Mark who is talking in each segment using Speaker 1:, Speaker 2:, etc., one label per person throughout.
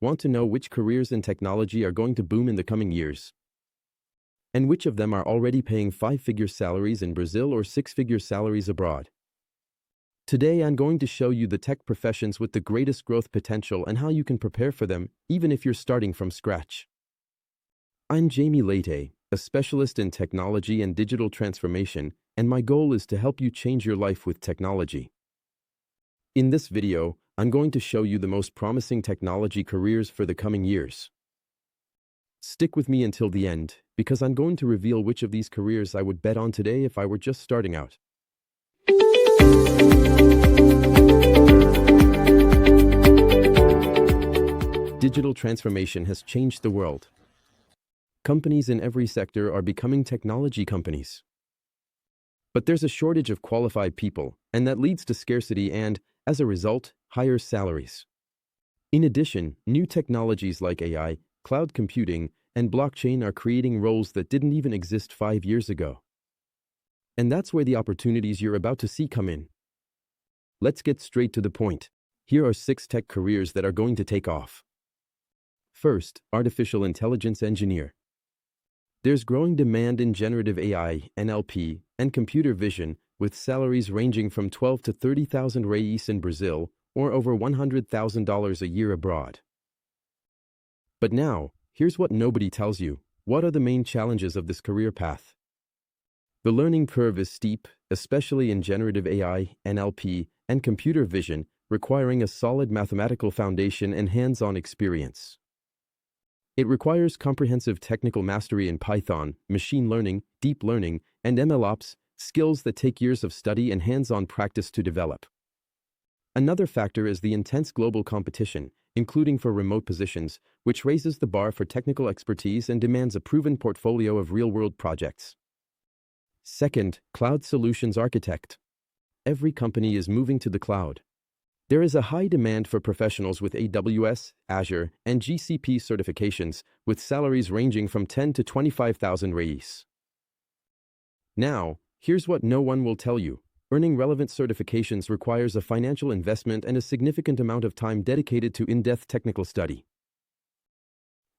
Speaker 1: want to know which careers in technology are going to boom in the coming years, and which of them are already paying 5-figure salaries in Brazil or 6-figure salaries abroad. Today, I'm going to show you the tech professions with the greatest growth potential and how you can prepare for them, even if you're starting from scratch. I'm Jamie Leite, a specialist in technology and digital transformation, and my goal is to help you change your life with technology. In this video, I'm going to show you the most promising technology careers for the coming years. Stick with me until the end, because I'm going to reveal which of these careers I would bet on today if I were just starting out. Digital transformation has changed the world. Companies in every sector are becoming technology companies. But there's a shortage of qualified people, and that leads to scarcity and, as a result, higher salaries. In addition, new technologies like AI, cloud computing, and blockchain are creating roles that didn't even exist 5 years ago. And that's where the opportunities you're about to see come in. Let's get straight to the point. Here are 6 tech careers that are going to take off. First, artificial intelligence engineer. There's growing demand in generative AI, NLP, and computer vision, with salaries ranging from 12 to 30,000 reais in Brazil or over $100,000 a year abroad. But now, here's what nobody tells you. What are the main challenges of this career path? The learning curve is steep, especially in generative AI, NLP, and computer vision, requiring a solid mathematical foundation and hands-on experience. It requires comprehensive technical mastery in Python, machine learning, deep learning, and MLOps, skills that take years of study and hands-on practice to develop. Another factor is the intense global competition, including for remote positions, which raises the bar for technical expertise and demands a proven portfolio of real-world projects. Second, cloud solutions architect. Every company is moving to the cloud. There is a high demand for professionals with AWS, Azure, and GCP certifications, with salaries ranging from 10 to 25,000 reais. Now, here's what no one will tell you. Earning relevant certifications requires a financial investment and a significant amount of time dedicated to in-depth technical study.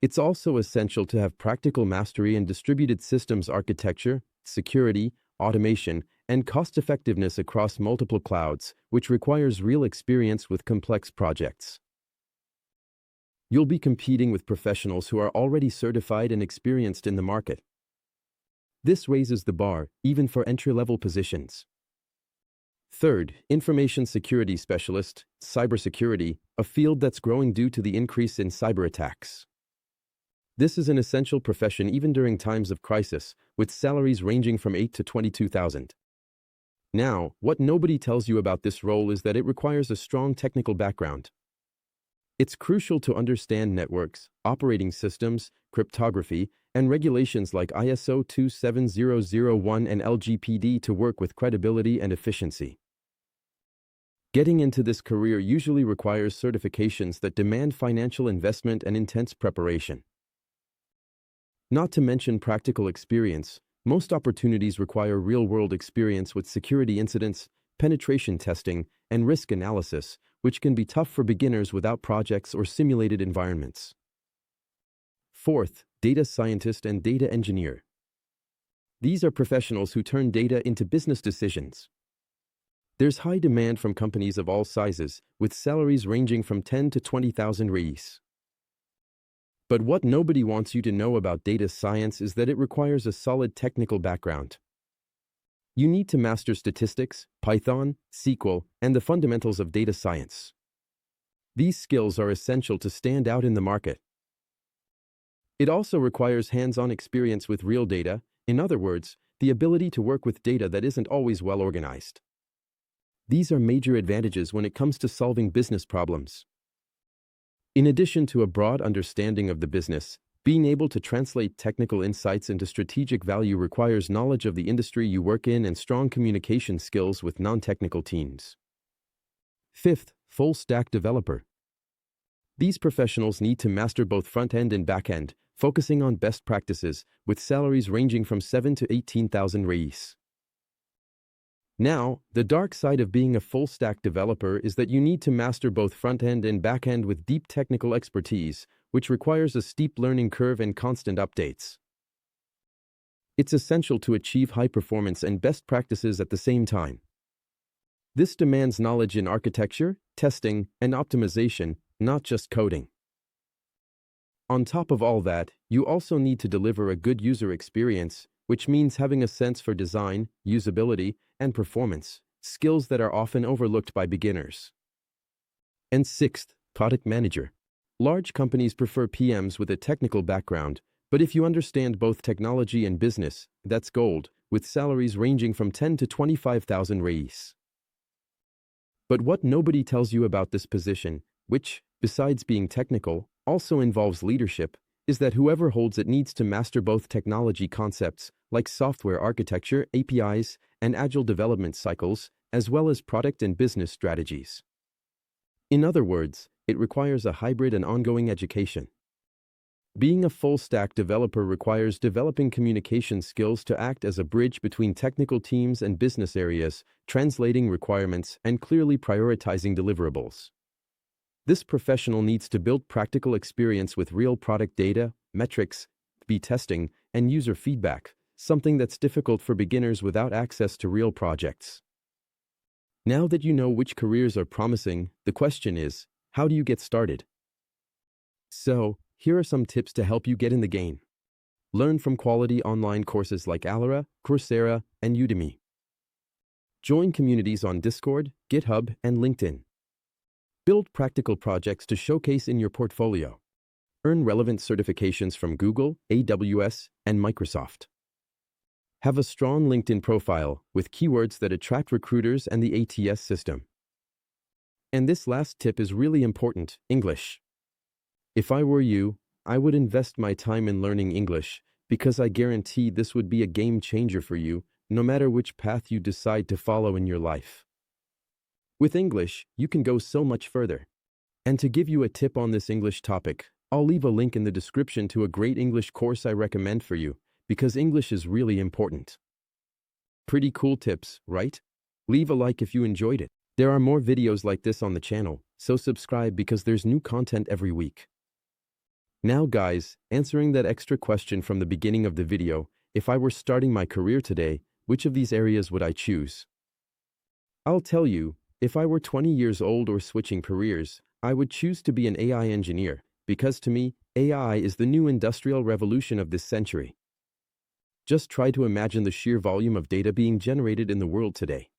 Speaker 1: It's also essential to have practical mastery in distributed systems architecture, security, automation, and cost-effectiveness across multiple clouds, which requires real experience with complex projects. You'll be competing with professionals who are already certified and experienced in the market. This raises the bar, even for entry-level positions. Third, information security specialist, cybersecurity, a field that's growing due to the increase in cyber attacks. This is an essential profession even during times of crisis, with salaries ranging from 8 to 22,000. Now, what nobody tells you about this role is that it requires a strong technical background. It's crucial to understand networks, operating systems, cryptography, and regulations like ISO 27001 and LGPD to work with credibility and efficiency. Getting into this career usually requires certifications that demand financial investment and intense preparation. Not to mention practical experience, most opportunities require real-world experience with security incidents, penetration testing, and risk analysis, which can be tough for beginners without projects or simulated environments. Fourth, data scientist and data engineer. These are professionals who turn data into business decisions. There's high demand from companies of all sizes, with salaries ranging from 10 to 20,000 reais. But what nobody wants you to know about data science is that it requires a solid technical background. You need to master statistics, Python, SQL, and the fundamentals of data science. These skills are essential to stand out in the market. It also requires hands-on experience with real data, in other words, the ability to work with data that isn't always well organized. These are major advantages when it comes to solving business problems. In addition to a broad understanding of the business, being able to translate technical insights into strategic value requires knowledge of the industry you work in and strong communication skills with non-technical teams. Fifth, full-stack developer. These professionals need to master both front-end and back-end, focusing on best practices, with salaries ranging from 7 to 18,000 reais. Now, the dark side of being a full-stack developer is that you need to master both front-end and back-end with deep technical expertise, which requires a steep learning curve and constant updates. It's essential to achieve high performance and best practices at the same time. This demands knowledge in architecture, testing, and optimization, not just coding. On top of all that, you also need to deliver a good user experience, which means having a sense for design, usability, and performance, skills that are often overlooked by beginners. And sixth, product manager. Large companies prefer PMs with a technical background, but if you understand both technology and business, that's gold, with salaries ranging from 10 to 25,000 reais. But what nobody tells you about this position, which, besides being technical, also involves leadership, is that whoever holds it needs to master both technology concepts, like software architecture, APIs, and agile development cycles, as well as product and business strategies. In other words, it requires a hybrid and ongoing education. Being a full-stack developer requires developing communication skills to act as a bridge between technical teams and business areas, translating requirements, and clearly prioritizing deliverables. This professional needs to build practical experience with real product data, metrics, B testing, and user feedback, something that's difficult for beginners without access to real projects. Now that you know which careers are promising, the question is, how do you get started? So, here are some tips to help you get in the game. Learn from quality online courses like Alura, Coursera, and Udemy. Join communities on Discord, GitHub, and LinkedIn. Build practical projects to showcase in your portfolio. Earn relevant certifications from Google, AWS, and Microsoft. Have a strong LinkedIn profile with keywords that attract recruiters and the ATS system. And this last tip is really important, English. If I were you, I would invest my time in learning English, because I guarantee this would be a game changer for you, no matter which path you decide to follow in your life. With English, you can go so much further. And to give you a tip on this English topic, I'll leave a link in the description to a great English course I recommend for you, because English is really important. Pretty cool tips, right? Leave a like if you enjoyed it. There are more videos like this on the channel, so subscribe because there's new content every week. Now guys, answering that extra question from the beginning of the video, if I were starting my career today, which of these areas would I choose? I'll tell you, if I were 20 years old or switching careers, I would choose to be an AI engineer, because to me, AI is the new industrial revolution of this century. Just try to imagine the sheer volume of data being generated in the world today.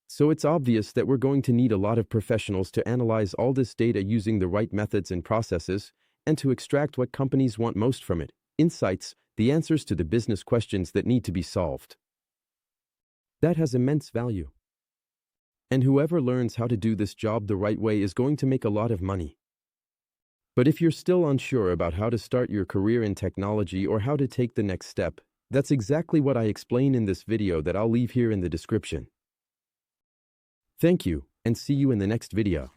Speaker 1: So it's obvious that we're going to need a lot of professionals to analyze all this data using the right methods and processes, and to extract what companies want most from it, insights, the answers to the business questions that need to be solved. That has immense value. And whoever learns how to do this job the right way is going to make a lot of money. But if you're still unsure about how to start your career in technology or how to take the next step, that's exactly what I explain in this video that I'll leave here in the description. Thank you, and see you in the next video.